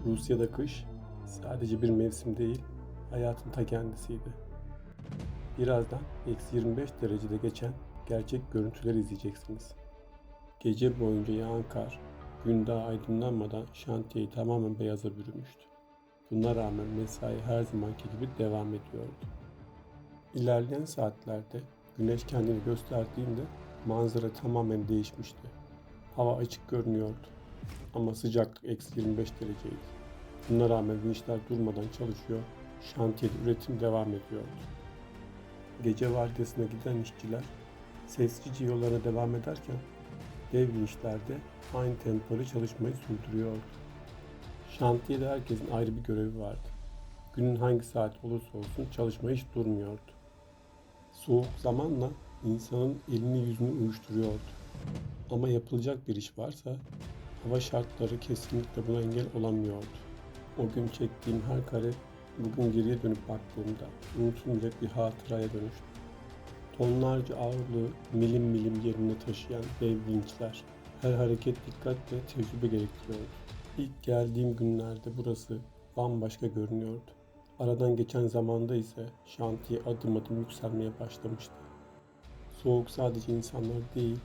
Rusya'da kış sadece bir mevsim değil, hayatın ta kendisiydi. Birazdan -25 derecede geçen gerçek görüntüler izleyeceksiniz. Gece boyunca yağan kar, gün daha aydınlanmadan şantiyeyi tamamen beyaza bürümüştü. Buna rağmen mesai her zamanki gibi devam ediyordu. İlerleyen saatlerde güneş kendini gösterdiğinde manzara tamamen değişmişti. Hava açık görünüyordu ama sıcaklık -25 dereceydi. Buna rağmen vinçler durmadan çalışıyor, şantiyede üretim devam ediyordu. Gece vardiyasına giden işçiler sessizce yollarına devam ederken dev vinçlerde aynı tempoyla çalışmayı sürdürüyordu. Şantiyede herkesin ayrı bir görevi vardı. Günün hangi saat olursa olsun çalışma hiç durmuyordu. Soğuk zamanla insanın elini yüzünü uyuşturuyordu. Ama yapılacak bir iş varsa hava şartları kesinlikle buna engel olamıyordu. O gün çektiğim her kare bugün geriye dönüp baktığımda unutulmayacak bir hatıraya dönüştü. Tonlarca ağırlığı milim milim yerine taşıyan dev vinçler, her hareket dikkat ve tecrübe gerektiriyordu. İlk geldiğim günlerde burası bambaşka görünüyordu. Aradan geçen zamanda ise şantiye adım adım yükselmeye başlamıştı. Soğuk sadece insanlar değil,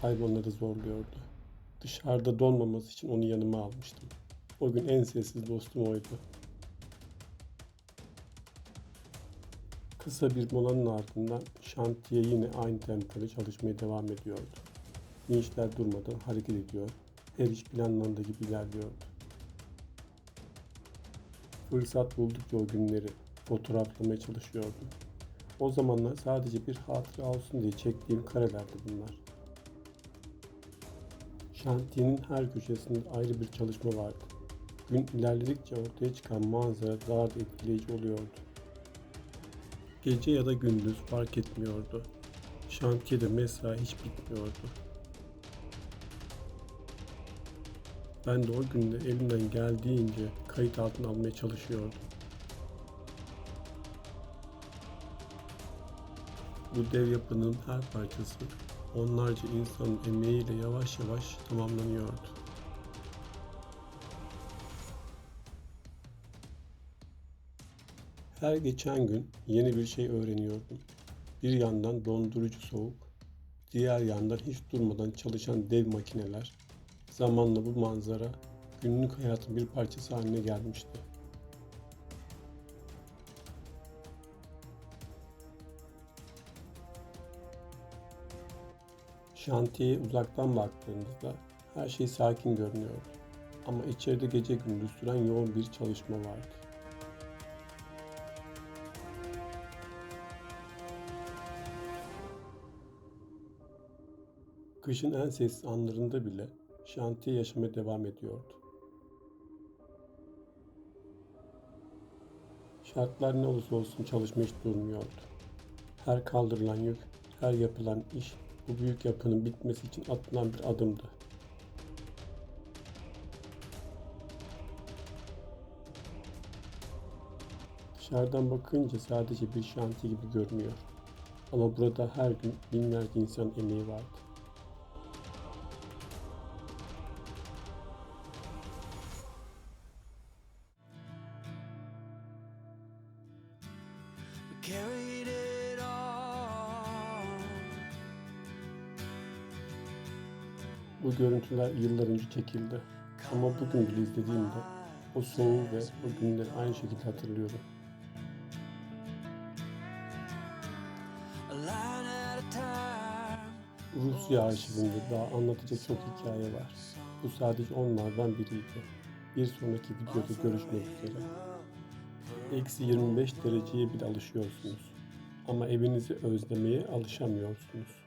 hayvanları zorluyordu. Dışarıda donmaması için onu yanıma almıştım. O gün en sessiz dostum oydu. Kısa bir molanın ardından şantiye yine aynı tempoda çalışmaya devam ediyordu. Vinçler durmadan hareket ediyor, her iş planlandığı gibi ilerliyordu. Fırsat buldukça o günleri fotoğraflamaya çalışıyordum. O zamanlar sadece bir hatıra olsun diye çektiğim karelerdi bunlar. Şantiyenin her köşesinde ayrı bir çalışma vardı. Gün ilerledikçe ortaya çıkan manzara daha da etkileyici oluyordu. Gece ya da gündüz fark etmiyordu. Şantiyede mesai hiç bitmiyordu. Ben de o günde elimden geldiğince kayıt altına almaya çalışıyordum. Bu dev yapının her parçası onlarca insanın emeğiyle yavaş yavaş tamamlanıyordu. Her geçen gün yeni bir şey öğreniyordum. Bir yandan dondurucu soğuk, diğer yandan hiç durmadan çalışan dev makineler. Zamanla bu manzara günlük hayatın bir parçası haline gelmişti. Şantiyeye uzaktan baktığımızda her şey sakin görünüyordu. Ama içeride gece gündüz süren yoğun bir çalışma vardı. Kışın en sessiz anlarında bile şantiye yaşamaya devam ediyordu. Şartlar ne olursa olsun çalışma hiç durmuyordu. Her kaldırılan yük, her yapılan iş bu büyük yapının bitmesi için atılan bir adımdı. Dışarıdan bakınca sadece bir şantiye gibi görünüyor. Ama burada her gün binlerce insan emeği vardı. Carried it all. Bu görüntüler yıllar önce çekildi. Ama bugün bile izlediğimde o soğuğu ve o günleri aynı şekilde hatırlıyorum. A line at a time. Rusya arşivinde daha anlatacak çok hikaye var. Bu sadece onlardan biriydi. Bir sonraki videoda görüşmek üzere. -25 dereceye bile alışıyorsunuz. Ama evinizi özlemeye alışamıyorsunuz.